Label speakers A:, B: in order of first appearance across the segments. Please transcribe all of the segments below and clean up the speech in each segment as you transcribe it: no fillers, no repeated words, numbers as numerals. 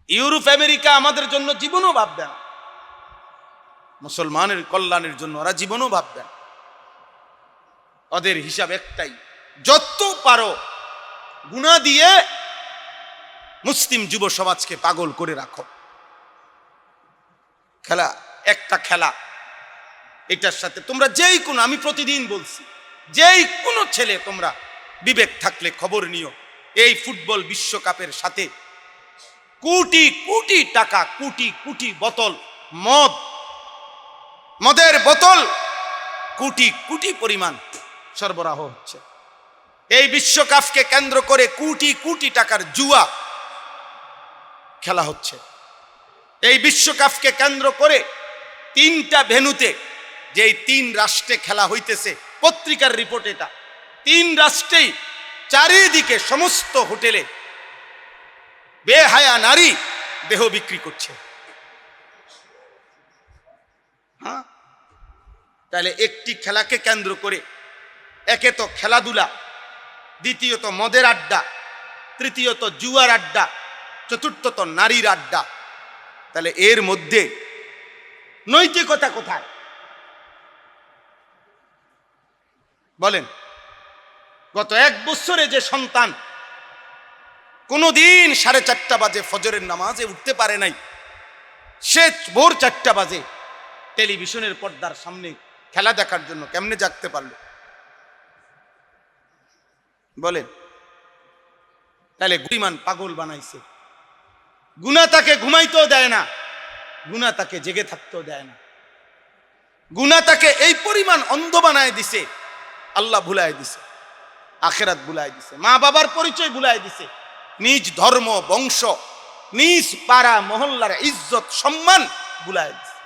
A: Europe America আমাদের জন্য জীবনও ভাববে না, মুসলমানের কল্যাণের জন্য ওরা জীবনও ভাববে না। ওদের হিসাব একটাই, যত পারো গুনাহ দিয়ে মুসলিম যুব সমাজকে পাগল করে রাখো। খেলা একটা খেলা, এটার সাথে তোমরা যেই কোনো, আমি প্রতিদিন বলছি, যেই কোনো ছেলে তোমরা বিবেক থাকলে খবর নিও, এই ফুটবল বিশ্বকাপের সাথে কোটি কোটি টাকা, কোটি কোটি বোতল মদের বোতল কোটি কোটি পরিমাণ সরবরাহ হচ্ছে। এই বিশ্বকাপকে কেন্দ্র করে কোটি কোটি টাকার জুয়া খেলা হচ্ছে। এই বিশ্বকাপকে কেন্দ্র করে 3টা ভেন্যুতে, যেই 3 রাষ্ট্রে খেলা হইতেছে, পত্রিকার রিপোর্ট এটা, 3 রাষ্ট্রেই চারিদিকে সমস্ত হোটেলে বেহায়া নারী দেহ বিক্রি করছে। হ্যাঁ, তাহলে একটি খেলাকে কেন্দ্র করে একে তো খেলাধুলা, দ্বিতীয়ত মদের আড্ডা, তৃতীয়ত জুয়ার আড্ডা, চতুর্থত নারীর আড্ডা। তাহলে এর মধ্যে নৈতিকতা কোথায় বলেন? গত 1 বছরে যে সন্তান কোনদিন 4:30 বাজে ফজরের নামাজে উঠতে পারে নাই, সে ভোর 4টা বাজে টেলিভিশনের পর্দার সামনে খেলা দেখার জন্য কেমনে জাগতে পারল বলেন? তাহলে গুলিমান পাগল বানাইছে। গুনাহ তাকে ঘুমাইতেও দেয় না, গুনাহ তাকে জেগে থাকতেও দেয় না, গুনাহ তাকে এই পরিমাণ অন্ধ বানায় দিছে, আল্লাহ ভুলায় দিছে, আখিরাত ভুলায় দিছে, মা বাবার পরিচয় ভুলায় দিছে, নিজ ধর্ম বংশ, নিজ পাড়া মহল্লার ইজ্জত সম্মান ভুলায় দিছে।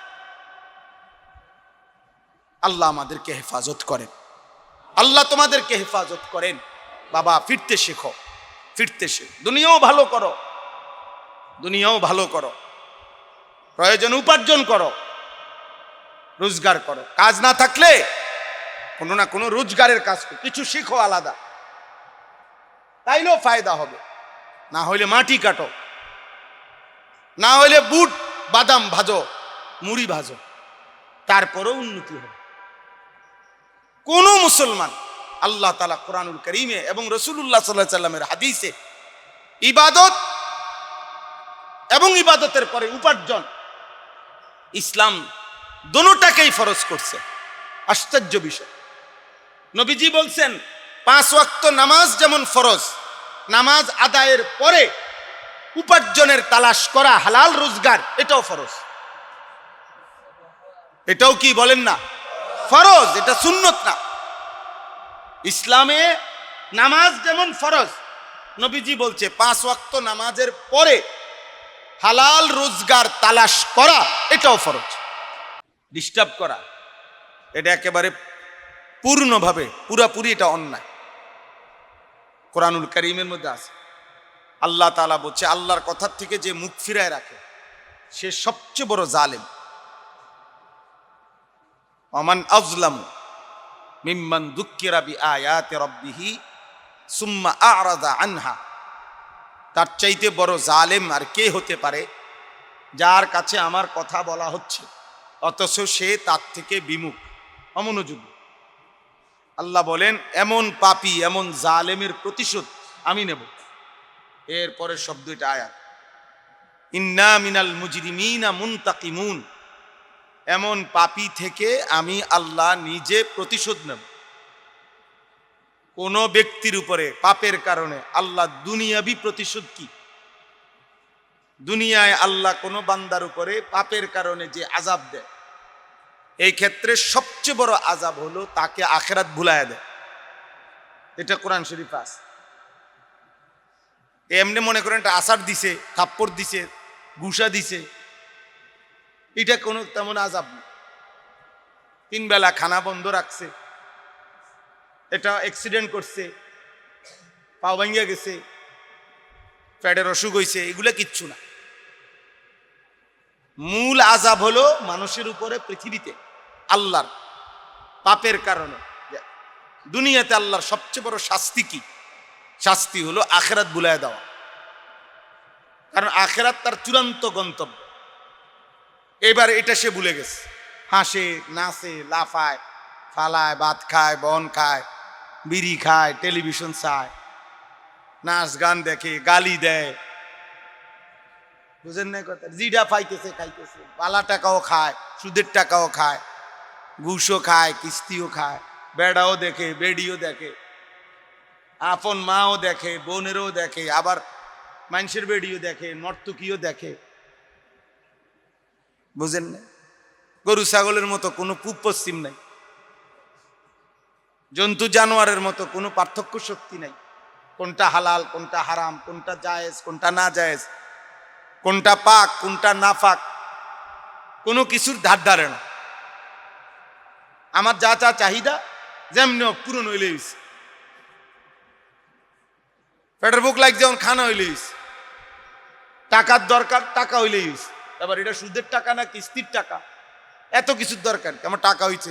A: আল্লাহ আমাদেরকে হেফাজত করেন, আল্লাহ তোমাদেরকে হেফাজত করেন। বাবা, ফিরতে শেখো, ফিরতে শেখো, দুনিয়াও ভালো করো, দুনিয়াও ভালো করো, প্রয়োজন উপার্জন করো, রোজগার করো। কাজ না থাকলে কোনো না কোনো রোজগারের কাজ করো, কিছু শিখো আলাদা, তাইলেও ফায়দা হবে। না হইলে মাটি কাটো, না হইলে বুট বাদাম ভাজো, মুড়ি ভাজো, তারপরেও উন্নতি হবে। কোন মুসলমান, আল্লাহ তাআলা কোরআনুল কারীমে এবং রাসূলুল্লাহ সাল্লাল্লাহু আলাইহি সাল্লামের হাদিসে ইবাদত এবং ইবাদতের পরে উপার্জন, ইসলাম দুটোটাকেই ফরজ করছে। আশ্চর্য বিষয়, নবীজি বলছেন 5 ওয়াক্ত নামাজ যেমন ফরজ, নামাজ আদায়ের পরে উপার্জনের তালাশ করা, হালাল রোজগার, এটাও ফরজ। এটাও কি বলেন না ফরজ? এটা সুন্নত না। ইসলামে নামাজ যেমন ফরজ, নবীজি বলছে 5 ওয়াক্ত নামাজের পরে হালাল রোজগার তালাশ করা, এটাও ফরজ। ডিস্টার্ব করা এটা একেবারে পূর্ণভাবে পুরাপুরি এটা অন্যায়। কোরআনুল কারীমের মধ্যে আছে, আল্লাহ তাআলা বলছে, আল্লাহর কথার থেকে যে মুখ ফিরায় রাখে সে সবচেয়ে বড় জালেম। ওয়ামান আযলামু মিম্মান যুক্কিরা বিআয়াতি রাব্বিহি সুম্মা আ'রাদা আনহা। তার চাইতে বড় জালেম আর কে হতে পারে, যার কাছে আমার কথা বলা হচ্ছে অথচ সে তার থেকে বিমুখ, অমনোযোগী। আল্লাহ বলেন, এমন পাপী, এমন জালেমের প্রতিশোধ আমি নেব। এরপরে শব্দ, এটা আয়াত, ইন্না মিনাল মুজরিমিনা মুনতাকিমুন। এমন পাপী থেকে আমি আল্লাহ নিজে প্রতিশোধ নেব। কোন ব্যক্তির উপরে পাপের কারণে আল্লাহ দুনিয়াবি প্রতিশোধ কি? দুনিয়ায় আল্লাহ কোন বান্দার উপরে পাপের কারণে যে আযাব দেয়, এই ক্ষেত্রে সবচেয়ে বড় আযাব হলো তাকে আখিরাত ভুলায় দেয়। এটা কোরআন শরীফে আছে। এমনি মনে করেন একটা আসার দিছে, থাপ্পড় দিছে, ঘুষা দিছে, এটা কোনো তেমন আযাব না। 3 বেলা খানা বন্ধ রাখছে, এটা অ্যাক্সিডেন্ট করছে, পা ভাঙিয়া গেছে, পেটের অসুখ হয়েছে, এগুলা কিচ্ছু না। মূল আযাব হলো মানুষের উপরে পৃথিবীতে আল্লাহর পাপের কারণে। দুনিয়াতে আল্লাহর সবচেয়ে বড় শাস্তি কি? শাস্তি হলো আখিরাত ভুলায় দেওয়া। কারণ আখেরাত তার চূড়ান্ত গন্তব্য। এবার এটা সে ভুলে গেছে, হাসে নাচে লাফায় ফালায়, ভাত খায়, বন খায়, বিড়ি খায়, টেলিভিশন চায়, নাচ গান দেখে, গালি দেয়, বুঝেন না কথা? জিডা পাইতেছে খাইতেছে, পালা টাকাও খায়, সুদের টাকাও খায়, ঘুষও খায়, কিস্তিও খায়, বেড়াও দেখে, বেডিও দেখে, আপন মাও দেখে, বোনেরও দেখে, আবার মানুষের বেডিও দেখে, নর্তকীও দেখে, বুঝেন না? গরু ছাগলের মতো কোনো পূব পশ্চিম নাই, জন্তু জানোয়ারের মতো কোনো পার্থক্য শক্তি নাই। কোনটা হালাল, কোনটা হারাম, কোনটা জায়েজ, কোনটা না জায়েজ, কোনটা পাক, কোনটা না পাক, কোনো কিছুর ধার ধারে না। আমার যা যা চাহিদা যেমনি পূরণ হইলে হইছে, পেটের ভুক লাগ যেমন খানা হইলে হইছে, টাকার দরকার টাকা হইলে হইছে। এবার এটা সুদের টাকা না কিস্তির টাকা, এত কিছুর দরকার, আমার টাকা হইছে।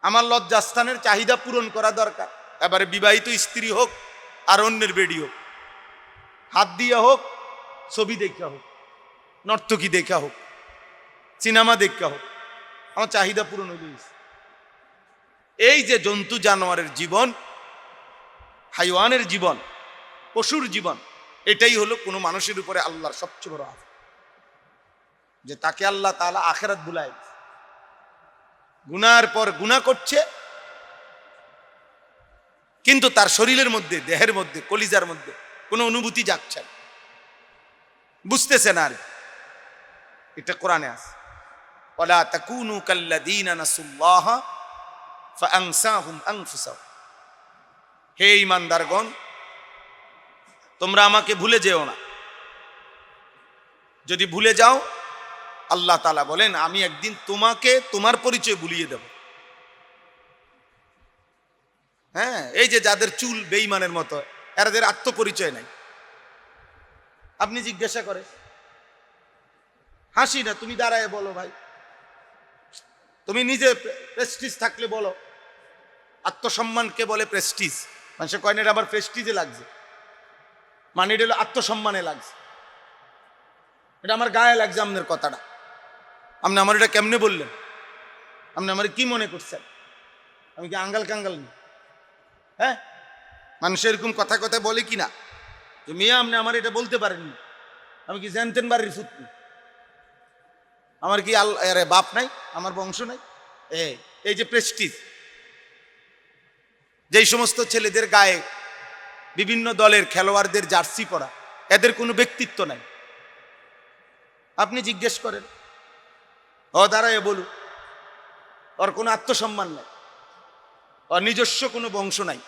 A: আমার লজ্জাস্থানের চাহিদা পূরণ করা দরকার। এবারে বিবাহিত স্ত্রী হোক আর অন্যের বেডি হোক, হাত দিয়া হোক, ছবি দেখা হোক, নর্তকী দেখা হোক, সিনেমা দেখা হোক, আমার চাহিদা পূরণ হয়ে গেছে। এই যে জন্তু জানোয়ারের জীবন, হাইওয়ানের জীবন, পশুর জীবন, এটাই হলো কোনো মানুষের উপরে আল্লাহর সবচেয়ে বড় আযাব, যে তাকে আল্লাহ তাআলা আখিরাত ভুলায় দিয়েছে। গুনার পর গুনাহ করছে, কিন্তু তার শরীরের মধ্যে, দেহের মধ্যে, কলিজার মধ্যে কোনো অনুভূতি যাচ্ছে না, বুঝতেছে না। আর এটা কোরআনে আছে, ওয়ালা তাকুনু কাল্লাযীনা নাসুল্লাহ ফাআনসাহুম আনফুসাহুম। হে ঈমানদারগণ, তোমরা আমাকে ভুলে যেও না। যদি ভুলে যাও, আল্লাহ তাআলা বলেন আমি একদিন তোমাকে তোমার পরিচয় ভুলিয়ে দেব। হ্যাঁ, এই যে যাদের চুল বেঈমানের মতো, এদের আত্মপরিচয় নাই। আপনি জিজ্ঞাসা করে, হাসি না, তুমি দাঁড়ায় বলো ভাই, তুমি নিজে প্রেস্টিজ থাকলে বলো। আত্মসম্মানকে বলে প্রেস্টিজ। মানুষের কয় না এটা আমার প্রেস্টিজে লাগছে, মানে এটা হলো আত্মসম্মানে লাগছে, এটা আমার গায়ে লাগছে। আপনার কথাটা আপনি আমার এটা কেমনে বললেন? আপনি আমার কি মনে করছেন? আমি কি আঙ্গাল কাঙ্গাল নি? হ্যাঁ, মানুষ এরকম কথা কথা বলে কিনা যে মিয়া আপনি আমার এটা বলতে পারেননি, আমি কি জানতেন বাড়ির ফুটনি? আমার কি আরে বাপ নাই, আমার বংশ নাই? এই যে প্রেস্টিজ, যেই সমস্ত ছেলেদের গায়ে বিভিন্ন দলের খেলোয়াড়দের জার্সি পরা, এদের কোনো ব্যক্তিত্ব নাই। আপনি জিজ্ঞেস করেন, ও দাঁড়ায় বলুন, ওর কোনো আত্মসম্মান নাই, ওর নিজস্ব কোনো বংশ নাই,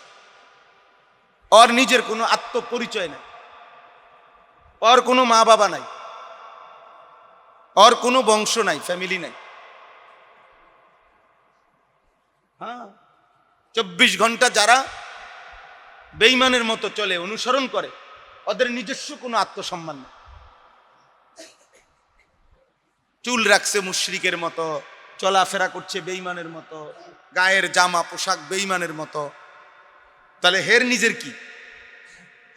A: ওর নিজের কোনো আত্মপরিচয় নাই, ওর কোনো মা বাবা নাই, ওর কোনো বংশ নাই, ফ্যামিলি নাই। হ্যাঁ, 24 ঘন্টা যারা বেঈমানের মতো চলে, অনুসরণ করে, ওদের নিজস্ব কোনো আত্মসম্মান নেই। চুল রাখছে মুশরিকের মতো, চলাফেরা করছে বেঈমানের মতো, গায়ের জামা পোশাক বেঈমানের মতো। তাহলে হের নিজের কি?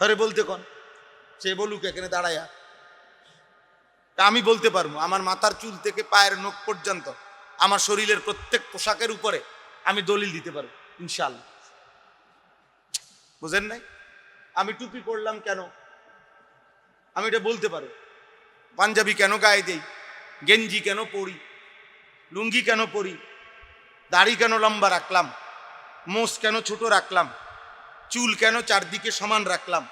A: হরে বলতে কোন, সে বলুক এখানে দাঁড়ায়া। আমি বলতে পারবো আমার মাথার চুল থেকে পায়ের নখ পর্যন্ত, আমার শরীরের প্রত্যেক পোশাকের উপরে আমি দলিল দিতে পারবো ইনশাআল্লাহ। বুঝেন নাই? আমি টুপি পরলাম কেন, আমি এটা বলতে পারবো। পাঞ্জাবি কেন গায়ে দেই, গেঞ্জি কেন পরি, লুঙ্গি কেন পরি, দাড়ি কেন লম্বা রাখলাম, মোষ কেন ছোট রাখলাম, চুল কেন চারদিকে সমান রাখলাম,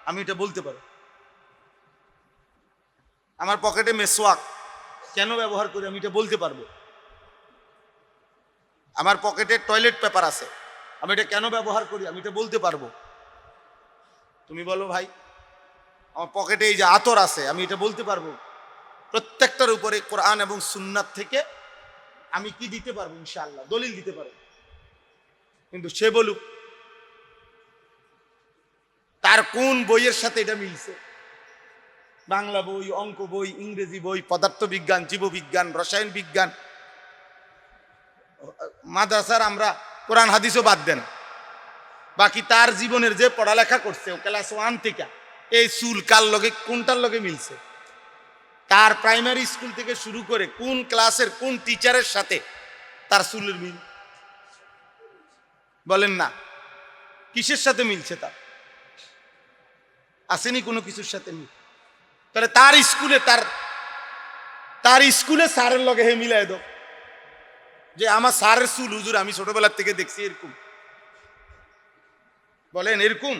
A: আমি এটা বলতে পারবো। আমার পকেটে মেসওয়াক কেন ব্যবহার করি, আমি এটা বলতে পারবো। আমার পকেটে টয়লেট পেপার আছে, আমি এটা কেন ব্যবহার করি, আমি এটা বলতে পারবো। তুমি বলো ভাই, আমার পকেটে এই যে আতর আছে, আমি এটা বলতে পারবো। প্রত্যেকটার উপরে কোরআন এবং সুন্নাত থেকে আমি কি দিতে পারবো, ইনশাআল্লাহ দলিল দিতে পারবো। কিন্তু সে বলুক তার কোন বইয়ের সাথে এটা মিলছে, বাংলা বই, অঙ্ক বই, ইংরেজি বই, পদার্থবিজ্ঞান, জীববিজ্ঞান, রসায়ন বিজ্ঞান, মাদ্রাসার আমরা কোরআন হাদিসও বাদ দেন, বাকি তার জীবনের যে পড়ালেখা করছে ও ক্লাস 1 থেকে এই চুল কার লগে কোনটার লগে মিলছে? তার প্রাইমারি স্কুল থেকে শুরু করে কোন ক্লাসের কোন টিচারের সাথে তার চুলের মিল? বলেন না, কিসের সাথে মিলছে? আসেনি কোনো কিছুর সাথে মিল। তাহলে তার স্কুলে স্যারের লগে হে মিলাই দাও যে আমার স্যারের চুল হুজুর আমি ছোটবেলার থেকে দেখছি এরকম। বলেন এরকম?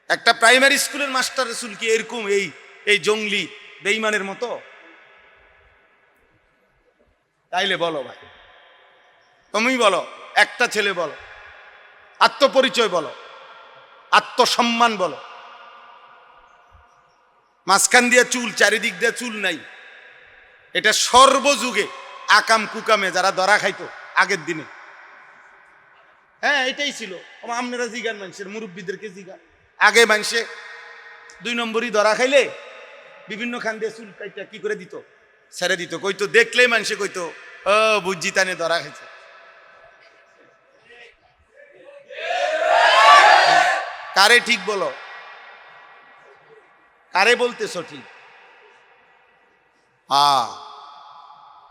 A: একটা প্রাইমারি স্কুলের মাস্টারের চুল কি এরকম এই জঙ্গলি বেঈমানের মতো? তাইলে বলো ভাই, তুমি বলো, একটা ছেলে বলো, আত্মপরিচয় বলো, আত্মসম্মান বলো। মাঝখান দিয়ে চুল, চারিদিক দিয়ে চুল নাই। এটা সর্বযুগে আকাম কুকামে যারা ধরা খাইতো আগের দিনে, হ্যাঁ এটাই ছিল। আপনারা জিগান, মানুষের মুরব্বীদেরকে জিগান। আগে মানুষে 2 নম্বরই ধরা খাইলে বিভিন্ন খান দিয়ে চুল কাইটা কি করে দিত, ছেড়ে দিত। কইতো, দেখলেই মানুষে কইতো ও বুঝছি তানে ধরা খাইছে। কারে ঠিক বলো, কারে বলতেছ ঠিক?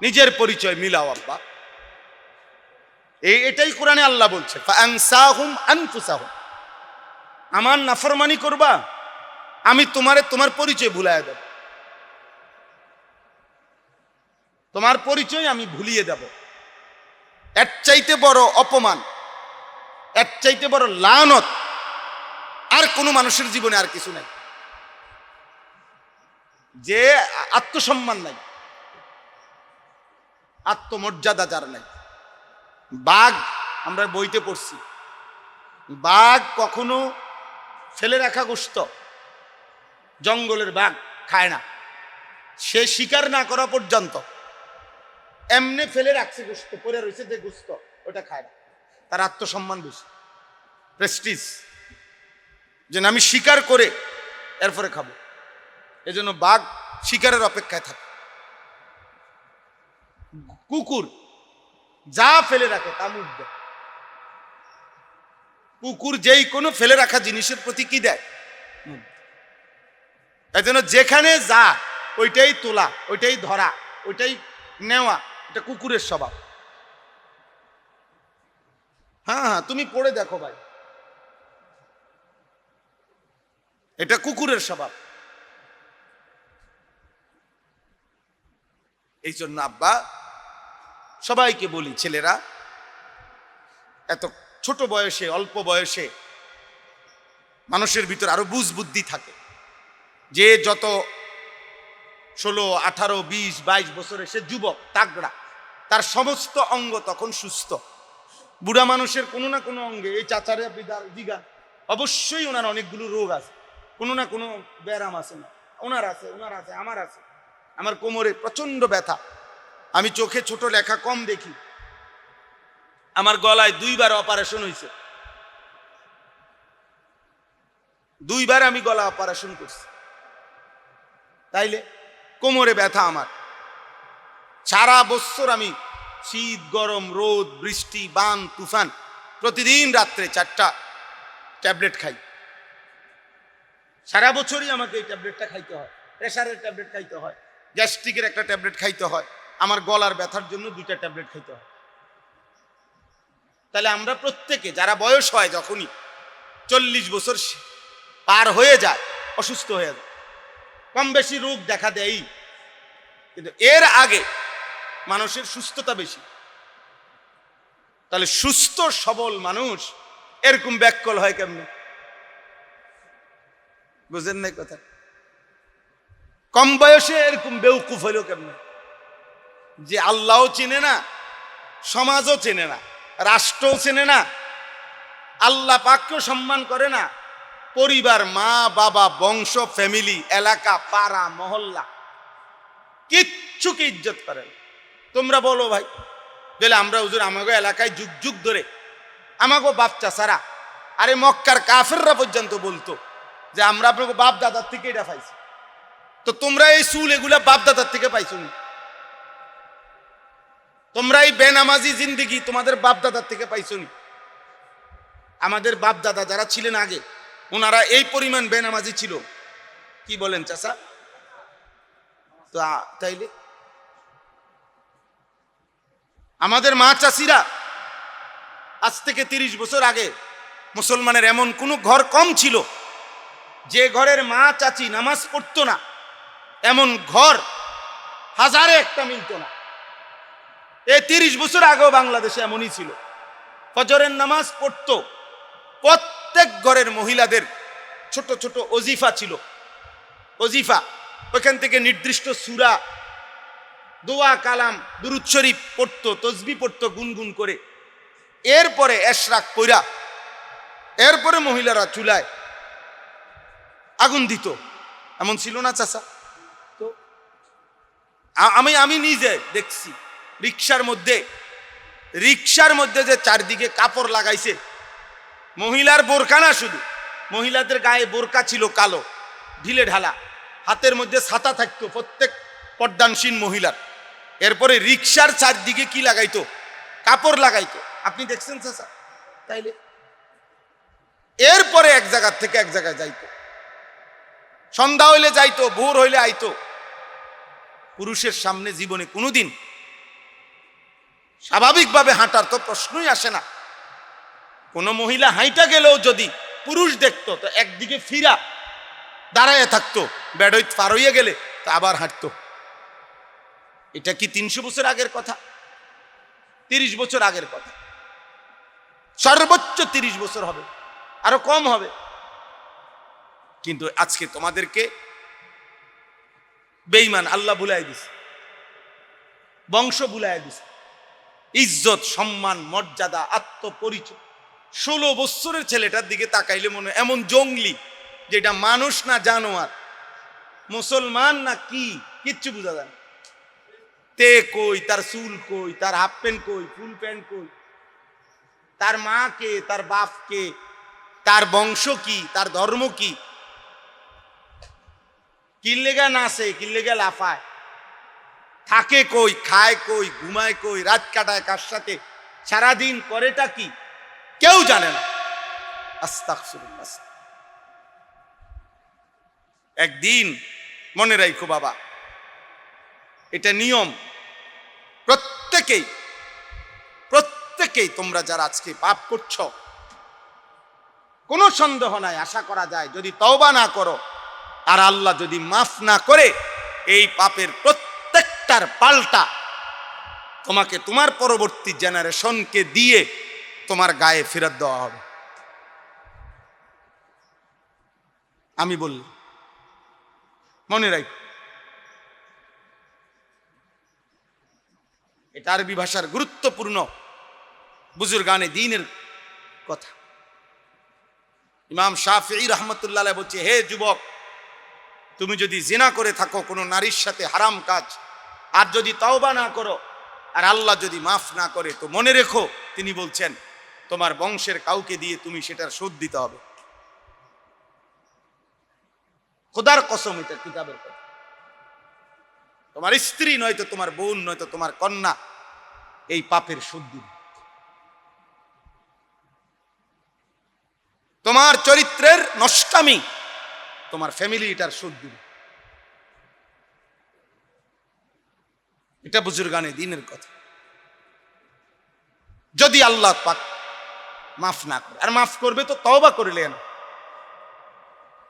A: নিজের পরিচয় মিলাও আব্বা। এটাই কোরআনে আল্লাহ বলছে, ফাআনসাহুম আনফুসাহুম। আমার নাফরমানি করবা, আমি তোমার পরিচয় ভুলাইয়া দেব, তোমার পরিচয় আমি ভুলিয়ে দেব। এর চাইতে বড় অপমান, এর চাইতে বড় লানত আর কোনো মানুষের জীবনে আর কিছু নাই। যে আত্মসম্মান নাই, আত্মমর্যাদা যার নাই। বাঘ, আমরা বইতে পড়ছি, বাঘ কখনো ফেলে রাখা গোশত, জঙ্গলের বাঘ খায় না। সে শিকার না করা পর্যন্ত এমনি ফেলে রাখছে গোশত, পরে রয়েছে যে গোশত, ওটা খায় না। তার আত্মসম্মান বেশি, প্রেস্টিজ, যে আমি শিকার করে এরপরে খাবো। এজন্য বাঘ শিকারের অপেক্ষায় থাকে। কুকুর যা ফেলে রাখে তা মুখ দেয়। কুকুর যেই কোনো ফেলে রাখা জিনিসের প্রতি কি দেয়? এজন্য যেখানে যা ওইটাই তোলা, ওইটাই ধরা, ওইটাই নেওয়া, এটা কুকুরের স্বভাব। হ্যাঁ, তুমি পড়ে দেখো ভাই, এটা কুকুরের স্বভাব। এই জন্য আব্বা সবাইকে বলি, ছেলেরা এত ছোট বয়সে, অল্প বয়সে মানুষের ভিতর আরো বুঝ বুদ্ধি থাকে। যে যত 16, 18, 20, 22 বছরে সে যুবক তাগড়া, তার সমস্ত অঙ্গ তখন সুস্থ। বুড়া মানুষের কোনো না কোনো অঙ্গে, এই চাচারে আপনি জিগান, অবশ্যই ওনার অনেকগুলো রোগ আছে, কোনো না কোনো ব্যারাম আছে। না ওনার আছে, আমার আছে। আমার কোমরে প্রচন্ড ব্যথা, আমি চোখে ছোট লেখা কম দেখি, আমার গলায় 2 বার অপারেশন হয়েছে, 2 বার আমি গলা অপারেশন করছি। তাইলে কোমরে ব্যথা আমার। সারা বছর আমি শীত, গরম, রোদ, বৃষ্টি, বান, তুফান, প্রতিদিন রাত্রে 4টা ট্যাবলেট খাই। সারা বছরই আমাকে এই ট্যাবলেটটা খাইতে হয়। প্রেশারের ট্যাবলেট খাইতে হয়, গ্যাস্ট্রিকের একটা ট্যাবলেট খাইতে হয়, আমার গলার ব্যথার জন্য 2টা ট্যাবলেট খাইতে হয়। তাহলে আমরা প্রত্যেকে, যারা বয়স হয় যখনই 40 বছর পার হয়ে যায়, অসুস্থ হয়ে যায়, কম বেশি রোগ দেখা দেয়। কিন্তু এর আগে মানুষের সুস্থতা বেশি। তাহলে সুস্থ সবল মানুষ এরকম ব্যাককল হয় কেমনে? বুঝেন নাই কথা? কম বয়সে এরকম বেউকুফ হইল কেমনে? যে আল্লাহও চেনে না, সমাজও চেনে না, রাষ্ট্রও চেনে না, আল্লাহ পাককেও সম্মান করে না, পরিবার, মা বাবা, বংশ, ফ্যামিলি, এলাকা, পাড়া, মহল্লা কিচ্ছুকে ইজ্জত করে না। তোমরা বলো ভাই, বলে আমরা হুজুর আমাগো এলাকায় যুগ যুগ ধরে আমাগো বাপ চাচারা, আরে মক্কার কাফেররা পর্যন্ত বলতো যে আমরা আপনাকে বাপ দাদার থেকে এটা পাইছি। তো তোমরা এই চুল এগুলা বাপ দাদার থেকে পাইছো নি? তোমরা এই বেনামাজি জিন্দিগি তোমাদের বাপ দাদার থেকে পাইছো নি? আমাদের বাপ দাদা যারা ছিলেন আগে, ওনারা এই পরিমাণ বেনামাজি ছিল, কি বলেন চাচা? তো তাইলে আমাদের মা চাষিরা আজ থেকে 30 বছর আগে মুসলমানের এমন কোন ঘর কম ছিল যে ঘরের মা চাচি নামাজ পড়তো না, এমন ঘর হাজারে একটা মিলত না। এই 30 বছর আগেও বাংলাদেশে এমনই ছিল। ফজরের নামাজ পড়তো, প্রত্যেক ঘরের মহিলাদের ছোট ছোট ওজিফা ছিল, ওজিফা, ওইখান থেকে নির্দিষ্ট সূরা, দোয়া, কালাম, দুরূদ শরীফ পড়তো, তসবিহ পড়তো গুনগুন করে। এরপরে এশরাক পইরা এরপরে মহিলারা চুলায় আগুন দিত। এমন ছিল না চাচা? তো আমি নিজে দেখছি রিক্সার মধ্যে যে চারদিকে কাপড় লাগাইছে, মহিলার বোরকা না, শুধু মহিলাদের গায়ে বোরকা ছিল কালো ঢিলে ঢালা, হাতের মধ্যে ছাতা থাকতো প্রত্যেক পর্দানসীন মহিলার। এরপরে রিক্সার চারদিকে কি লাগাইতো? কাপড় লাগাইতো। আপনি দেখছেন চাচা? তাইলে এরপরে এক জায়গা থেকে এক জায়গায় যাইতো, সন্ধ্যা হইলে যাইতো, ভোর হইলে আইতো। পুরুষের সামনে জীবনে কোনোদিন স্বাভাবিকভাবে হাঁটার তো প্রশ্নই আসে না। কোন মহিলা হাইটা গেলেও যদি পুরুষ দেখতো তো একদিকে ফিরা দাঁড়ায় থাকতো, বেড়ই পার হইয়া গেলে তা আবার হাঁটতো। এটা কি 300 বছর আগের কথা? 30 বছর আগের কথা, সর্বোচ্চ 30 বছর হবে, আরো কম হবে। কিন্তু আজকে তোমাদেরকে বেঈমান আল্লাহ ভুলাই দিছে, বংশ ভুলাই দিছে, ইজ্জত, সম্মান, মর্যাদা, আত্মপরিচয়। 16 বছরের ছেলেটার দিকে তাকাইলে মনে এমন জঙ্গলি, যেটা মানুষ না জানোয়ার, মুসলমান না কি কিচ্ছু বোঝা যায় না। তে কই, তার চুল কই, তার হাফ প্যান্ট কই, ফুল প্যান্ট কই, তার মা কে, তার বাপ কে, তার বংশ কি, তার ধর্ম কি, কিল্লেগা নাচে, কিল্লেগা লাফায়, থাকে কই, খায় কই, ঘুমায় কই, রাত কাটায় কার সাথে, সারাদিন করেটা কি, কেউ জানে না। আস্তাগফিরুল্লাহ। একদিন মনে রাখো বাবা, এটা নিয়ম, প্রত্যেকেই তোমরা যারা আজকে পাপ করছো, কোনো সন্দেহ নাই, আশা করা যায় যদি তওবা না করো আর আল্লাহ যদি মাফ না করে, এই পাপের প্রত্যেকটার পাল্টা তোমাকে তোমার পরবর্তী জেনারেশনকে দিয়ে তোমার গায়ে ফেরত দেওয়া হবে। আমি বললাম, মনে রাখ, এটা আরবি ভাষার গুরুত্বপূর্ণ বুজুর্গানে দ্বীনের কথা। ইমাম শাফিঈ রাহমাতুল্লাহ আলাইহি বলছে, হে যুবক, তুমি যদি জিনা করে থাকো কোনো নারীর সাথে, হারাম কাজ, আর যদি তওবা না করো আর আল্লাহ যদি মাফ না করে, তো মনে রেখো, তিনি বলছেন তোমার বংশের কাউকে দিয়ে তুমি সেটার শোধ দিতে হবে। খোদার কসম, এটা কিতাবের কথা। তোমার স্ত্রী নয়তো তোমার বোন নয়তো তোমার কন্যা এই পাপের শোধ দিবে। তোমার চরিত্রের নষ্টামি তোমার ফ্যামিলি এটার শোধ দিবে। এটা বুজুর্গানে দ্বীনের কথা। যদি আল্লাহ পাক মাফ না করে, আর মাফ করবে তো তওবা করলেন,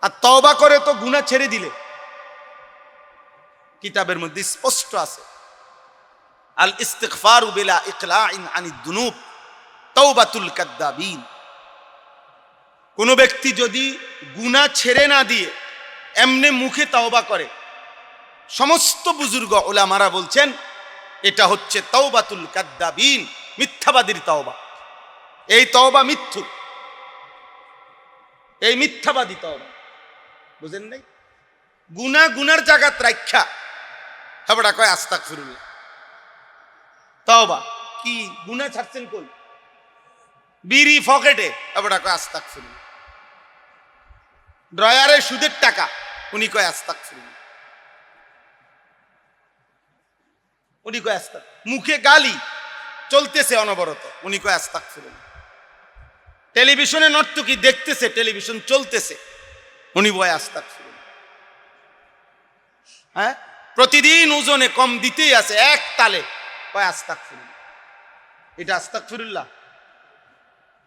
A: আর তওবা করে তো গুনাহ ছেড়ে দিলে। কিতাবের মধ্যে স্পষ্ট আছে, আল ইস্তিগফারু বিলা ইকলাইন আনিদ দুনুব তাওবাতুল কাদ্দাবিন। কোন ব্যক্তি যদি গুনাহ ছেড়ে না দিয়ে এমনি মুখে তওবা করে, সমস্ত বুজুর্গ উলামারা বলছেন এটা হচ্ছে তাওবাতুল কাদ্দাবিন, মিথ্যাবাদীর তওবা। এই তওবা মিথ্যু, এই মিথ্যাবাদী তওবা। বুঝেন নাই? গুনার জায়গাত রাখা হেবড়া কয় আস্তাগফিরুল্লাহ। তওবা কি? গুনাহ ছাড়ছেন কই? বিড়ি পকেটে, হেবড়া কয় আস্তাগফিরুল্লাহ। ড্রয়ারে সুদের টাকা, উনি কয় আস্তাগফিরুল্লাহ, উনি কয় আস্তাগ। মুখে গালি চলতেছে অনবরত, উনি কয় আস্তাগফিরুল্লাহ। টেলিভিশনে নর্তকী দেখতেছে, টেলিভিশন চলতেছে, উনি বয় আস্তাগফিরুল্লাহ। হ্যাঁ, প্রতিদিন ওজনে কম দিতেই আছে, এক তালে কয় আস্তাগফিরুল্লাহ। এটা আস্তাগফিরুল্লাহ?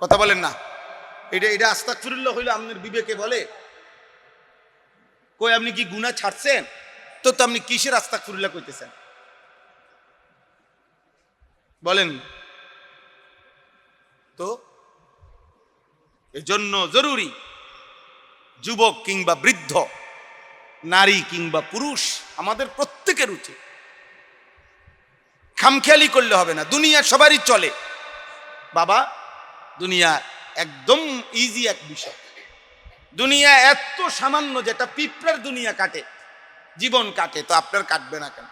A: কথা বলেন না। এটা আস্তাগফিরুল্লাহ হইলো আপনার বিবেকে বলে? কই আপনি কি গুনাহ ছাড়ছেন? তো আপনি কিসের আস্তাগফিরুল্লাহ কইতেছেন বলেন তো? এজন্য জরুরি যুবক কিংবা বৃদ্ধ, নারী কিংবা পুরুষ, আমাদের প্রত্যেকের উচিত, খামখেয়ালি করলে হবে না। দুনিয়া সবারই চলে বাবা, দুনিয়া একদম ইজি এক বিষয়। দুনিয়া এত সামান্য, যেটা পিঁপড়ার দুনিয়া কাটে, জীবন কাটে, তো আপনার কাটবে না কেন?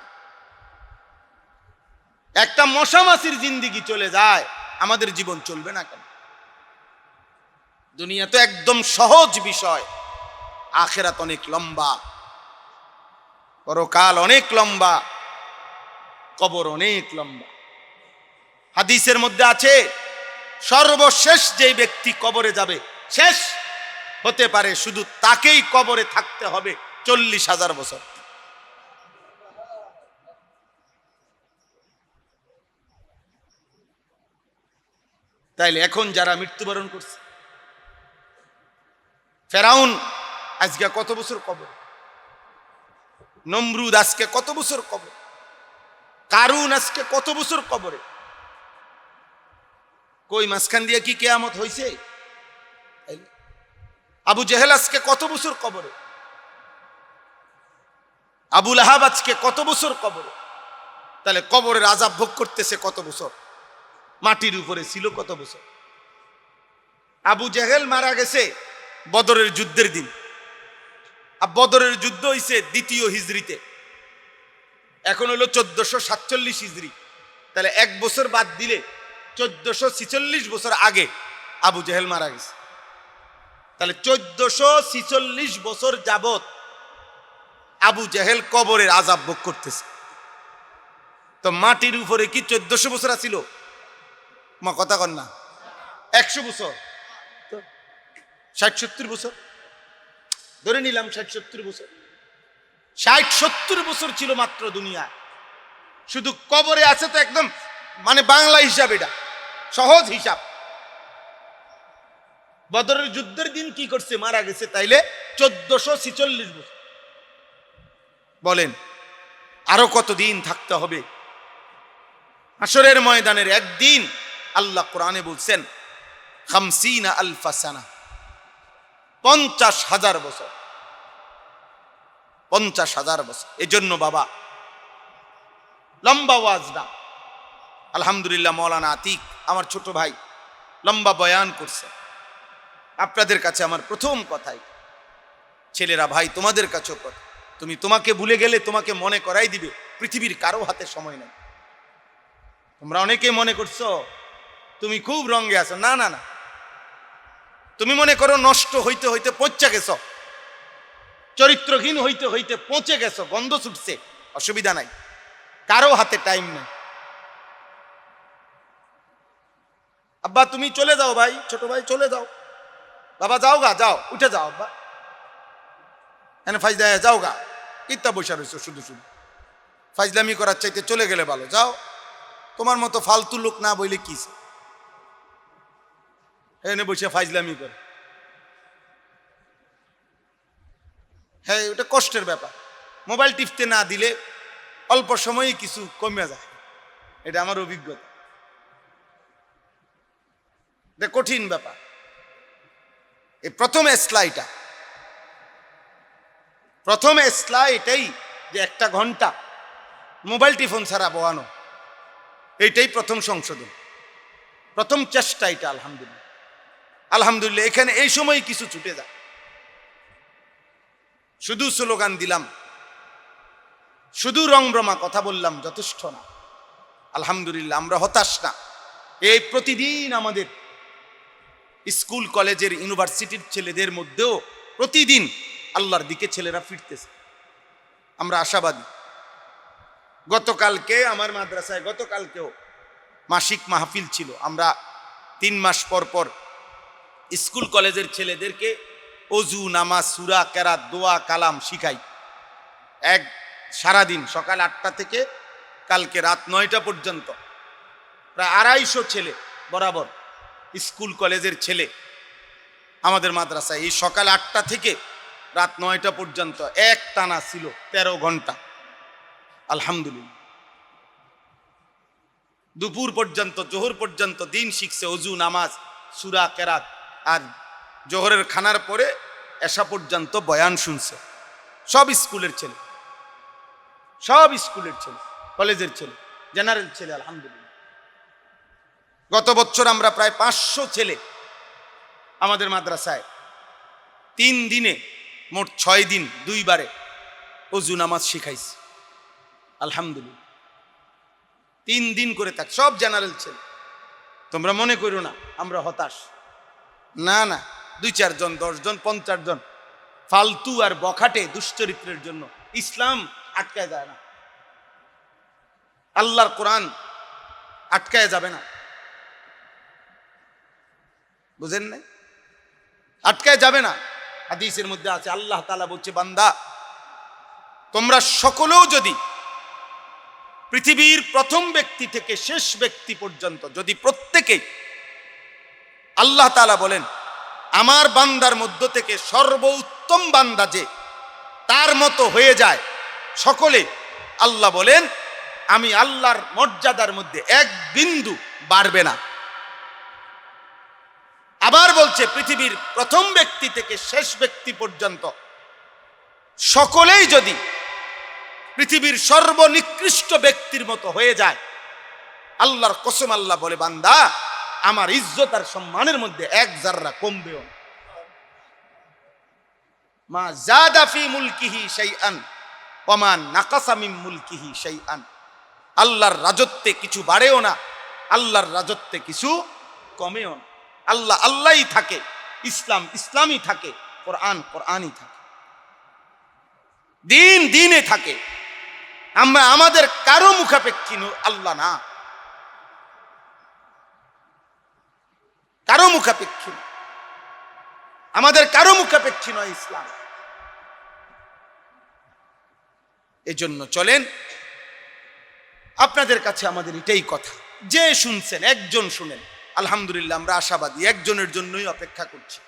A: একটা মশা মাছির জিন্দিগি চলে যায়, আমাদের জীবন চলবে না কেন? দুনিয়া তো একদম সহজ বিষয়, আখিরাত অনেক লম্বা, পরকাল অনেক লম্বা, কবর অনেক লম্বা। হাদিসের মধ্যে আছে, সর্বশেষ যে ব্যক্তি কবরে যাবে, শেষ হতে পারে শুধু তাকেই কবরে থাকতে হবে 40,000 বছর। তাইলে এখন যারা মৃত্যুবরণ করছে, ফেরাউন আজকে কত বছর কবর, নমরুদ আজকে কত বছর কবর, কারুন আজকে কত বছর কবরে। কই মাঝখান দিয়ে কি কিয়ামত হইছে? আবু জেহেল আজকে কত বছর কবরে, আবু লাহাব আজকে কত বছর কবরে। তাহলে কবরের আযাব ভোগ করতেছে কত বছর, মাটির উপরে ছিল কত বছর। আবু জেহেল মারা গেছে বদরের যুদ্ধের দিন, আর বদরের যুদ্ধ হইছে 2য় হিজরিতে, এখন হলো 1447 হিজরি। তাহলে 1 বছর বাদ দিলে 1446 বছর আগে আবু জেহেল মারা গেছে। তাহলে 1446 বছর যাবত আবু জেহেল কবরের আযাব ভোগ করতেছে। তো মাটির উপরে কি 1400 বছর আছিল? মা কথা কন না, 100 বছর, 60-70 বছর ধরে নিলাম, 60-70 বছর, 60-70 বছর ছিল মাত্র দুনিয়া। শুধু কবরে আছে তো একদম মানে বাংলা হিসাব, এটা সহজ হিসাব। বদরের যুদ্ধের দিন কি করছে? মারা গেছে। তাইলে 1446 বছর। বলেন আরো কতদিন থাকতে হবে? হাশরের ময়দানের একদিন আল্লাহ কোরআনে বলছেন 50 আলফা সানা, 50,000 বছর, 50,000 বছর। এজন্য বাবা লম্বা ওয়াজ না, আলহামদুলিল্লাহ মৌলানা আতিক আমার ছোট ভাই লম্বা বয়ান করছে। আপনাদের কাছে আমার প্রথম কথাই, ছেলেরা ভাই তোমাদের কাছেও কথা, তোমাকে ভুলে গেলে তোমাকে মনে করাই দিবে পৃথিবীর কারো হাতে সময় নেই। তোমরা অনেকে মনে করছো তুমি খুব রঙে আছো, না না না, তুমি মনে করো নষ্ট হইতে হইতে পচে গেছো, চরিত্রহীন হইতে হইতে পচে গেছো, গন্ধ ছুটছে, অসুবিধা নাই, কারো হাতে টাইম নেই। আব্বা তুমি চলে যাও, ভাই ছোট ভাই চলে যাও, বাবা যাও গা, যাও উঠে যাও, আব্বা এনে ফাইজলা যাও গা, কিত্তা বসে রয়েছো শুধু শুধু, ফাইজলামি করার চাইতে চলে গেলে ভালো, যাও। তোমার মতো ফালতু লোক না বইলে কি এনে বসে ফাইজলামি করে, হ্যাঁ ওটা কষ্টের ব্যাপার। মোবাইল টিপতে না দিলে অল্প সময়ই কিছু কমে যায়, এটা আমার অভিজ্ঞতা। এটা কঠিন ব্যাপার। এই প্রথম এসলাইটা, প্রথম এসলা এটাই যে 1 ঘন্টা মোবাইল টিফোন ছাড়া বয়ানো, এইটাই প্রথম সংশোধন, প্রথম চেষ্টা এটা। আলহামদুলিল্লাহ, আলহামদুলিল্লাহ এখানে এই সময় কিছু ছুটে যায়। শুধু স্লোগান দিলাম, শুধু রংরমা কথা বললাম যথেষ্ট না। আলহামদুলিল্লাহ আমরা হতাশ না। এই প্রতিদিন আমাদের স্কুল কলেজের ইউনিভার্সিটির ছেলেদের মধ্যেও প্রতিদিন আল্লাহর দিকে ছেলেরা ফিরতেছে, আমরা আশাবাদী। গতকালকে আমার মাদ্রাসায়, গতকালকেও মাসিক মাহফিল ছিল। আমরা 3 মাস পর পর স্কুল কলেজের ছেলেদেরকে অজু, নামাজ, সূরা, কেরাত, দোয়া, কালাম শিখাই। এক সারাদিন সকাল 8টা থেকে কালকে রাত 9টা পর্যন্ত প্রায় 250 ছেলে বরাবর স্কুল কলেজের ছেলে আমাদের মাদ্রাসায় এই সকাল 8টা থেকে রাত 9টা পর্যন্ত এক টানা ছিল 13 ঘন্টা। আলহামদুলিল্লাহ। দুপুর পর্যন্ত, জোহর পর্যন্ত দিন শিখছে, অজু, নামাজ, সূরা, কেরাত, আর জোহরের খানার পরে এশা পর্যন্ত বয়ান শুনছে। সব স্কুলের ছেলে, সব স্কুলের ছেলে, কলেজের ছেলে, জেনারেল ছেলে। আলহামদুলিল্লাহ। গত বছর আমরা প্রায় 500 ছেলে আমাদের মাদ্রাসায় 3 দিনে মোট 6 দিন 2 বারে অজু, নামাজ শিখাইছি। আলহামদুলিল্লাহ। 3 দিন করে থাক, সব জেনারেল ছেলে। তোমরা মনে করো না আমরা হতাশ, না না। 2-4 জন, 10 জন, 50 জন ফালতু আর বখাটে দুশ্চরিত্রের জন্য ইসলাম আটকায় যায় না, আল্লাহর কোরআন আটকায় যাবে না। বুঝেন না? আটকায় যাবে না। হাদিসের মধ্যে আছে, আল্লাহ তাআলা বলছে, বান্দা তোমরা সকলেও যদি পৃথিবীর প্রথম ব্যক্তি থেকে শেষ ব্যক্তি পর্যন্ত যদি প্রত্যেকেই, আল্লাহ তাআলা বলেন আমার বান্দার মধ্য থেকে সর্বোত্তম বান্দা যে তার মতো হয়ে যায় সকলে, আল্লাহ বলেন আমি আল্লাহর মর্যাদার মধ্যে এক বিন্দু বাড়বে না। আবার বলছে পৃথিবীর প্রথম ব্যক্তি থেকে শেষ ব্যক্তি পর্যন্ত সকলেই যদি পৃথিবীর সর্বনিকৃষ্ট ব্যক্তির মতো হয়ে যায়, আল্লাহর কসম আল্লাহ বলে বান্দা আমার ইজ্জত আর সম্মানের মধ্যে এক জাররা কমবেও না। মা জাদা ফি মুলকিহি শাইআন ওয়া মা নাকাসা মিন মুলকিহি শাইআন। আল্লাহর রাজত্বে কিছু বাড়েও না, আল্লাহর রাজত্বে কিছু কমেও না। আল্লাহ আল্লাহই থাকে, ইসলাম ইসলামই থাকে, কোরআন কোরআনই থাকে, দিন দিনে থাকে। আমরা আমাদের কারো মুখাপেক্ষী আল্লাহ না, কারো মুখাপেক্ষী, আমাদের কারো মুখাপেক্ষী নয় ইসলাম। এজন্য চলেন, আপনাদের কাছে আমাদের এটাই কথা, যে শুনছেন একজন শুনেন, আলহামদুলিল্লাহ আমরা আশাবাদী, একজনের জন্যই অপেক্ষা করছি,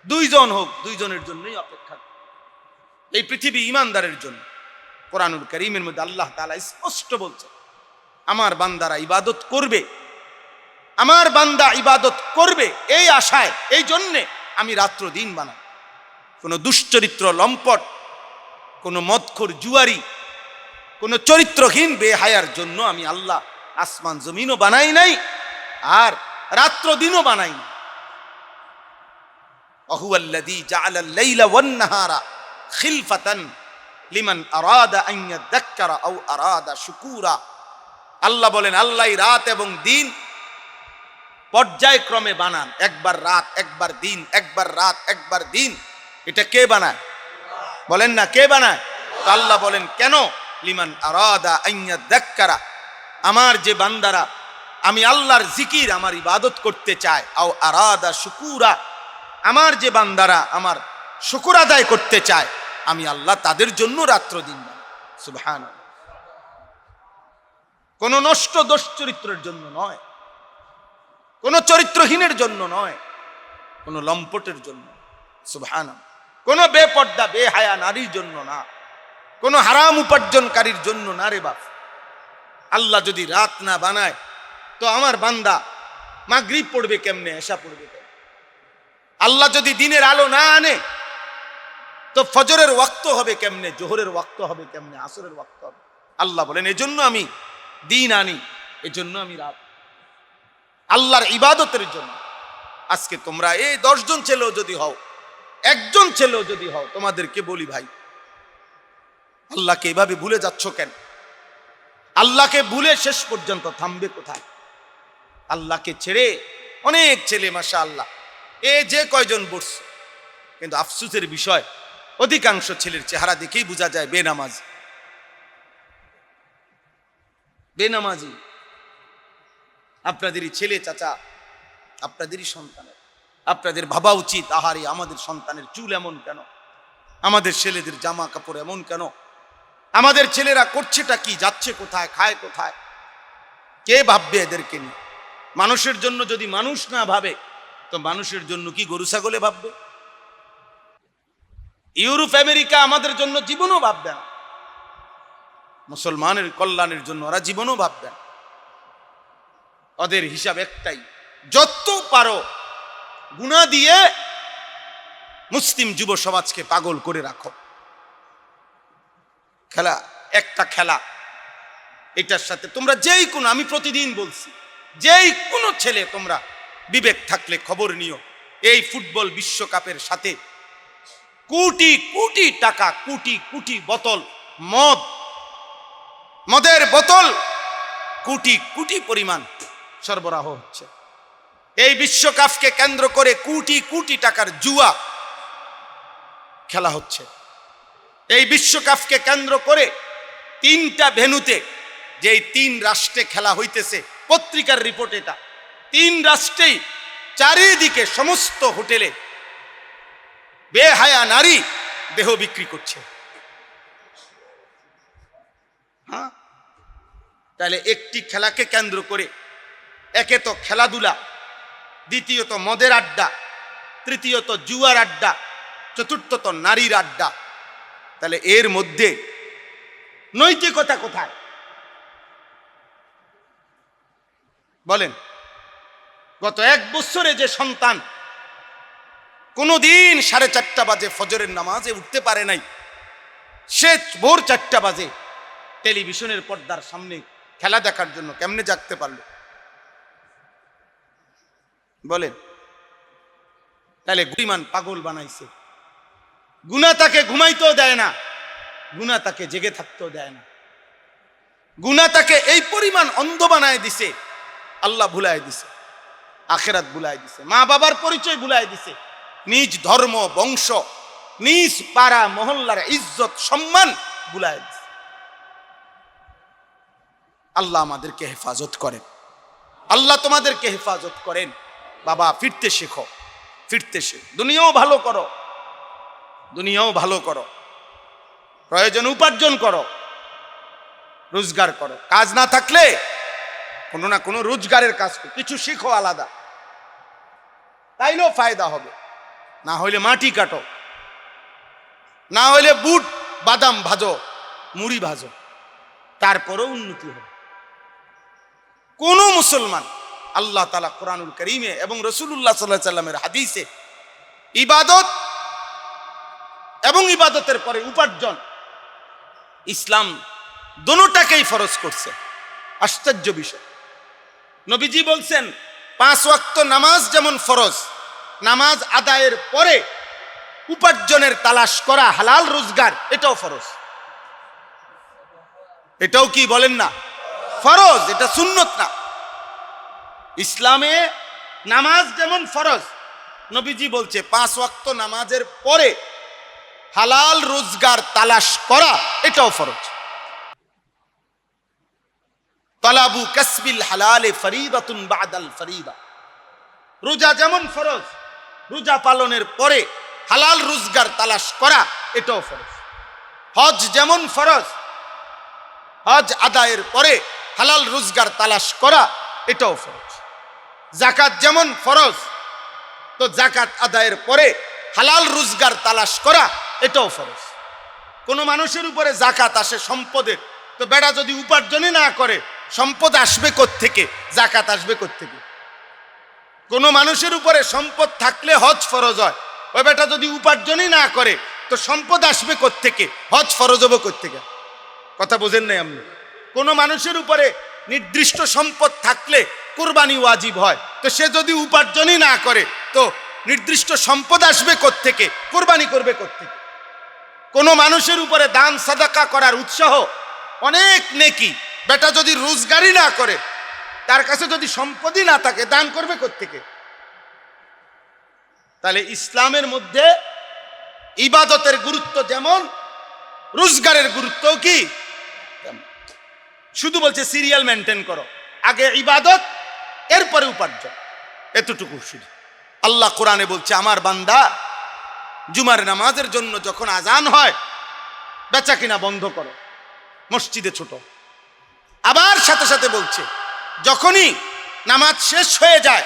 A: 2 জন হোক 2 জনের জন্যই অপেক্ষা করছি। এই পৃথিবী ইমানদারের জন্য। কোরআনুল কারীমের মধ্যে আল্লাহ তাআলা স্পষ্ট বলছেন আমার বান্দারা ইবাদত করবে, আমার বান্দা ইবাদত করবে, এই আশায়, এই জন্যে আমি রাত্র দিন বানাই। কোন দুশ্চরিত্র লম্পট, কোন মদখোর জুয়ারি, কোন চরিত্রহীন বেহায়ার জন্য আমি আল্লাহ আসমান জমিনও বানাই নাই আর রাত্র দিনও বানাই না। ওয়াহুয়াল্লাযী জাআলাল লাইলা ওয়ান নাহারা খিলফাতান লিমান আরাদা আন ইয়াযাক্কারা আও আরাদা শুকুরা। আল্লাহ বলেন আল্লাহই রাত এবং দিন পর্যায়ক্রমে বানান, একবার রাত একবার দিন, একবার রাত একবার দিন। এটা কে বানায়? বলেন না কে বানায়? আল্লাহ বলেন কেন? লিমান আরাদা আন ইয়াযাক্কারা, আমার যে বান্দারা আমি আল্লাহর জিকির আমার ইবাদত করতে চায়, আও আরাদা শুকুরা, আমার যে বান্দারা আমার শুকর আদায় করতে চায়, আমি আল্লাহ তাদের জন্য রাত্র দিন বানাই। সুবহানাল্লাহ। কোন নষ্ট দোষ চরিত্রের জন্য নয়, কোন চরিত্রহীনের জন্য নয়, কোন লম্পটের জন্য, সুবহানাল্লাহ, কোন বেপর্দা বেহায়া নারীর জন্য না, কোন হারাম উপার্জনকারীর জন্য না রে বাপ। আল্লাহ যদি রাত না বানায় তো আমার বান্দা মাগরিব পড়বে কেমনে, এশা পড়বে কেমনে? আল্লাহ যদি দিনের আলো না আনে তো ফজরের ওয়াক্ত হবে কেমনে, জোহরের ওয়াক্ত হবে কেমনে, আসরের ওয়াক্ত হবে? আল্লাহ বলেন এজন্য আমি দিন আনি, এজন্য আমি রাত, আল্লাহর ইবাদতের জন্য। আজকে তোমরা এই 10 জন ছেলেও যদি হও, একজন ছেলেও যদি হও, তোমাদেরকে বলি ভাই, আল্লাহকে এভাবে ভুলে যাচ্ছ কেন? আল্লাহকে ভুলে শেষ পর্যন্ত থামবে কোথায়? আল্লাহকে ছেড়ে অনেক ছেলে মাশাআল্লাহ এ যে কয়জন বসছে, কিন্তু আফসোসের বিষয় অধিকাংশ ছেলের চেহারা দেখেই বোঝা যায় বেনামাজি, বেনামাজি। আপনাদেরই ছেলে চাচা, আপনাদেরই সন্তান, আপনাদের ভাবা উচিত, আহারে আমাদের সন্তানের চুল এমন কেন, আমাদের ছেলেদের জামা কাপড় এমন কেন, আমাদের ছেলেরা করছেটা কি, যাচ্ছে কোথায়, খায় কোথায়, কে ভাববে এদেরকে নিয়ে? মানুষের জন্য যদি মানুষ না ভাবে তো মানুষের জন্য কি গরু ছাগলে ভাববে? ইউরোপ আমেরিকা আমাদের জন্য জীবনও ভাববে না, মুসলমানের কল্যাণের জন্য ওরা জীবনও ভাববে না। ওদের হিসাব একটাই, যত পারো গুনাহ দিয়ে মুসলিম যুব সমাজকে পাগল করে রাখো। খেলা একটা খেলা, এটার সাথে তোমরা যেই কোনো, আমি প্রতিদিন বলছি, যেই কোনো ছেলে তোমরা বিবেক থাকলে খবর নিও, এই ফুটবল বিশ্বকাপের সাথে কোটি কোটি টাকা, কোটি কোটি বোতল মদের বোতল কোটি কোটি পরিমাণ সরবরাহ হচ্ছে। এই বিশ্বকাপকে কেন্দ্র করে কোটি কোটি টাকার জুয়া খেলা হচ্ছে। এই বিশ্বকাপকে কেন্দ্র করে 3টা ভেন্যুতে, যেই 3 রাষ্ট্রে খেলা হইতেছে, পত্রিকার রিপোর্ট এটা, 3 রাষ্ট্রেই চারিদিকে সমস্ত হোটেলে বেহায়া নারী দেহ বিক্রি করছে। হ্যাঁ, তাহলে একটি খেলাকে কেন্দ্র করে একে তো খেলাধুলা, দ্বিতীয়ত মদের আড্ডা, তৃতীয়ত জুয়ার আড্ডা, চতুর্থত নারীর আড্ডা। তাহলে এর মধ্যে নৈতিকতা কোথায় বলেন? গত 1 বছরে যে সন্তান কোনোদিন 4:30 বাজে ফজরের নামাজে উঠতে পারে নাই, সে ভোর 4টা বাজে টেলিভিশনের পর্দার সামনে খেলা দেখার জন্য কেমনে জাগতে পারলো বলেন? তাহলে গুণীমান পাগল বানাইছে। গুনাহ তাকে ঘুমাইতেও দেয় না, গুনাহ তাকে জেগে থাকতেও দেয় না, গুনাহ তাকে এই পরিমাণ অন্ধ বানায় দিছে, আল্লাহ ভুলায় দিছে, আখিরাত ভুলায় দিছে, মা বাবার পরিচয় ভুলায় দিছে, নিজ ধর্ম বংশ, নিজ পাড়া মহল্লার ইজ্জত সম্মান ভুলায় দিছে। আল্লাহ আমাদেরকে হেফাজত করেন, আল্লাহ তোমাদেরকে হেফাজত করেন। বাবা ফিরতে শেখো, ফিরতে শেখো, দুনিয়াও ভালো করো, দুনিয়াও ভালো করো, প্রয়োজন উপার্জন করো, রোজগার করো। কাজ না থাকলে কোনো না কোনো রোজগারের কাজ করো, কিছু শিখো আলাদা, তাইলেও ফায়দা হবে। না হইলে মাটি কাটো, না হইলে বুট বাদাম ভাজো, মুড়ি ভাজো, তারপরেও উন্নতি হবে। কোন মুসলমান, আল্লাহ তাআলা কোরআনুল কারীমে এবং রাসূলুল্লাহ সাল্লাল্লাহু আলাইহি সাল্লামের হাদিসে ইবাদত এবং ইবাদতের পরে উপার্জন, ইসলাম দুটোটাকেই ফরজ করছে। আশ্চর্য বিষয়, নবীজি বলছেন 5 ওয়াক্ত নামাজ যেমন ফরজ, নামাজ আদায়ের পরে উপার্জনের তালাশ করা, হালাল রোজগার, এটাও ফরজ। এটাও কি বলেন না ফরজ? এটা সুন্নত না। ইসলামে নামাজ যেমন ফরজ, নবীজি বলছে 5 ওয়াক্ত নামাজের পরে হালাল রোজগার তালাশ করা, এটাও ফরজ। তালাবু কাসবিল হালালে ফরিদাতুন বাদাল ফরিদা। রোজা যেমন ফরজ, রোজা পালনের পরে হালাল রোজগার তালাশ করা, এটাও ফরজ। হজ যেমন ফরজ, হজ আদায়ের পরে হালাল রোজগার তালাশ করা, এটাও ফরজ। যাকাত যেমন ফরজ, তো যাকাত আদায়ের পরে হালাল রোজগার তালাশ করা, এটাও ফরজ। কোনো মানুষের উপরে যাকাত আসে সম্পদের, তো বেটা যদি উপার্জনই না করে সম্পদ আসবে কোত্থেকে, যাকাত আসবে কোত্থেকে? কোনো মানুষের উপরে সম্পদ থাকলে হজ ফরজ হয়, ওই বেটা যদি উপার্জনই না করে তো সম্পদ আসবে কোত্থেকে, হজ ফরজ হবে কোত্থেকে? কথা বোঝেন নাই আপনি? কোনো মানুষের উপরে নির্দিষ্ট সম্পদ থাকলে কুরবানি ওয়াজিব হয়, তো সে যদি উপার্জনই না করে তো নির্দিষ্ট সম্পদ আসবে কোত্থেকে, কুরবানি করবে কোত্থেকে? কোনো মানুষের উপরে দান সাদাকা করার উৎসাহ, অনেক নেকি, বেটা যদি রোজগারই না করে, তার কাছে যদি সম্পদই না থাকে, দান করবে কোত্থেকে? তাহলে ইসলামের মধ্যে ইবাদতের গুরুত্ব যেমন, রোজগারের গুরুত্ব কি? শুধু বলছে সিরিয়াল মেনটেন করো, আগে ইবাদত এরপরে উপার্জন, এতটুকু শুধু। আল্লাহ কোরআনে বলছে, আমার বান্দা জুমার নামাজের জন্য যখন আজান হয় বেচা কিনা বন্ধ করো, মসজিদে ছোট। আবার সাথে সাথে বলছে, যখনই নামাজ শেষ হয়ে যায়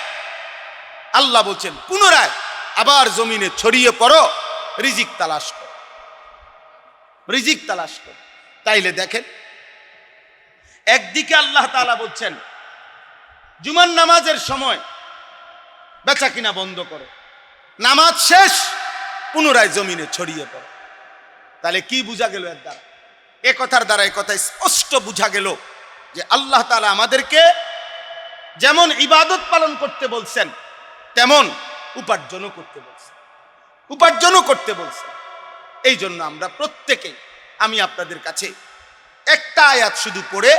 A: আল্লাহ বলছেন পুনরায় আবার জমিনে ছড়িয়ে পড়ো, রিজিক তালাশ করো, রিজিক তালাশ করো। তাইলে দেখেন, একদিকে আল্লাহ তাআলা বলছেন জুমার নামাজের সময় বেচা কিনা বন্ধ করো, নামাজ শেষ পুনরায় জমিনে ছড়িয়ে পড়ো। তাহলে কি বোঝা গেল এর দ্বারা? এ কথার দ্বারা এ কথা স্পষ্ট বোঝা গেল যে আল্লাহ তাআলা আমাদেরকে যেমন ইবাদত পালন করতে বলছেন তেমন উপার্জনও করতে বলছেন, উপার্জনও করতে বলছেন। এই জন্য আমরা প্রত্যেকে, আমি আপনাদের কাছে একটা আয়াত শুধু পড়ে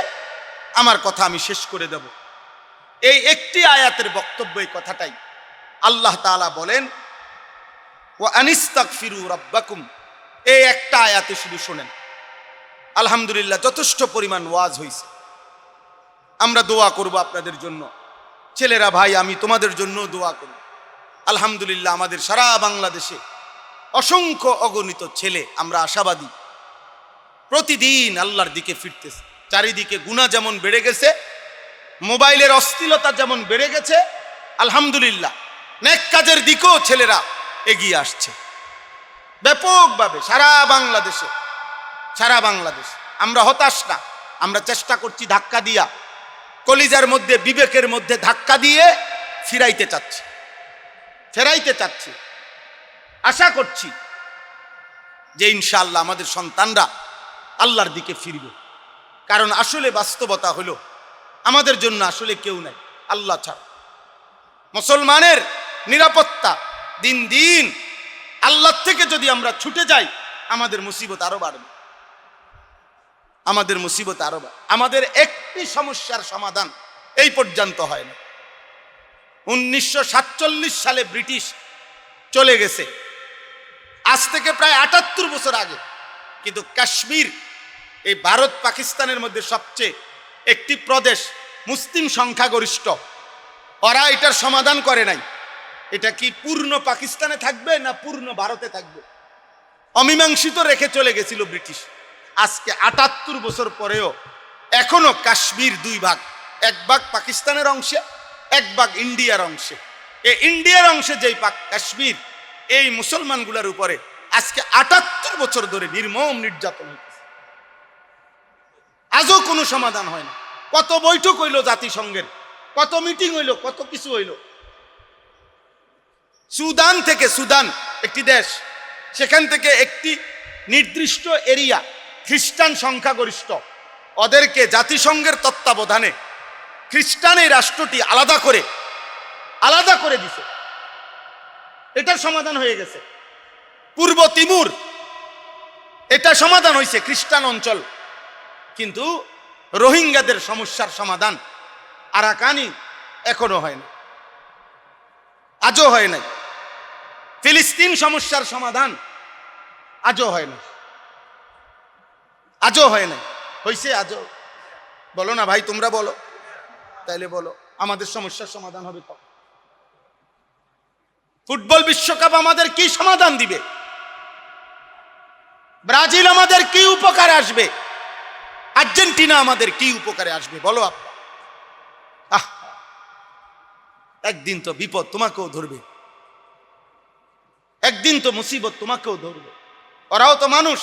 A: আমার কথা আমি শেষ করে দেব। এই একটি আয়াতের বক্তব্য এই কথাটাই। আল্লাহ তাআলা বলেন, ওয়া আনিস্তাগফিরু রাব্বাকুম। এই একটা আয়াতে শুধু শোনেন। আলহামদুলিল্লাহ যথেষ্ট পরিমাণ ওয়াজ হয়েছে। আমরা দোয়া করব আপনাদের জন্য। ছেলেরা, ভাই, আমি তোমাদের জন্য দোয়া করব। আলহামদুলিল্লাহ আমাদের সারা বাংলাদেশে অসংখ্য অগণিত ছেলে, আমরা আশাবাদী, প্রতিদিন আল্লাহর দিকে ফিরতেছে। চারিদিকে গুনাহ যেমন বেড়ে গেছে, মোবাইলের অশ্লীলতা যেমন বেড়ে গেছে, আলহামদুলিল্লাহ নেক কাজের দিকেও ছেলেরা এগিয়ে আসছে ব্যাপকভাবে সারা বাংলাদেশে। সারা বাংলাদেশ আমরা হতাশ না, আমরা চেষ্টা করছি ধাক্কা দিয়া, কলিজার মধ্যে বিবেকের মধ্যে ধাক্কা দিয়ে ফেরাইতে চাচ্ছি। আশা করছি যে ইনশাআল্লাহ আমাদের সন্তানরা আল্লাহর দিকে ফিরবে। কারণ আসলে বাস্তবতা হলো আমাদের জন্য আসলে কেউ নাই আল্লাহ ছাড়া। মুসলমানের নিরাপত্তা দিন দিন আল্লাহর থেকে যদি আমরা ছুটে যাই, আমাদের মুসিবত আরো বাড়বে, আমাদের মুসিবত আরো বাড়বে। আমাদের একটি সমস্যার সমাধান এই পর্যন্ত হয় না। 1947 সালে ব্রিটিশ চলে গেছে, আজ থেকে প্রায় 78 বছর আগে। কিন্তু কাশ্মীর এই ভারত পাকিস্তানের মধ্যে সবচেয়ে একটি প্রদেশ, মুসলিম সংখ্যাগরিষ্ঠ, ওরা এটার সমাধান করে নাই। এটা কি পূর্ণ পাকিস্তানে থাকবে না পূর্ণ ভারতে থাকবে, অমীমাংসিত রেখে চলে গেছিল ব্রিটিশ। আজকে 78 বছর পরেও এখনো কাশ্মীর দুই ভাগ, এক ভাগ পাকিস্তানের অংশে, এক ভাগ ইন্ডিয়ার অংশে। এই ইন্ডিয়ার অংশে যেই কাশ্মীর, এই মুসলমানগুলোর উপরে আজকে 78 বছর ধরে নির্মম নির্যাতন হইতেছে, আজও কোনো সমাধান হয় না। কত বৈঠক হইল জাতিসংঘের, কত মিটিং হইল, কত কিছু হইল। সুদান থেকে, সুদান একটি দেশ, সেখান থেকে একটি নির্দিষ্ট এরিয়া খ্রিস্টান সংখ্যাগরিষ্ঠ, ওদেরকে জাতিসংঘের তত্ত্বাবধানে খ্রিস্টান এই রাষ্ট্রটি আলাদা করে দিছে। এটার সমাধান হয়ে গেছে। পূর্ব তিমুর, এটা সমাধান হয়েছে, খ্রিস্টান অঞ্চল। কিন্তু রোহিঙ্গাদের সমস্যার সমাধান আরাকানি এখনো হয় না, আজও হয় নাই। ফিলিস্তিন সমস্যার সমাধান আজও হয় না, হয়েছে আজও? বলো না ভাই, তোমরা বলো, তাইলে বলো আমাদের সমস্যার সমাধান হবে কখন? ফুটবল বিশ্বকাপ আমাদের কি সমাধান দিবে? ব্রাজিল আমাদের কি উপকারে আসবে? আর্জেন্টিনা আমাদের কি উপকারে আসবে? বলো আপা। একদিন তো বিপদ তোমাকেও ধরবে, একদিন তো মুসিবত তোমাকেও ধরবে। ওরাও তো মানুষ।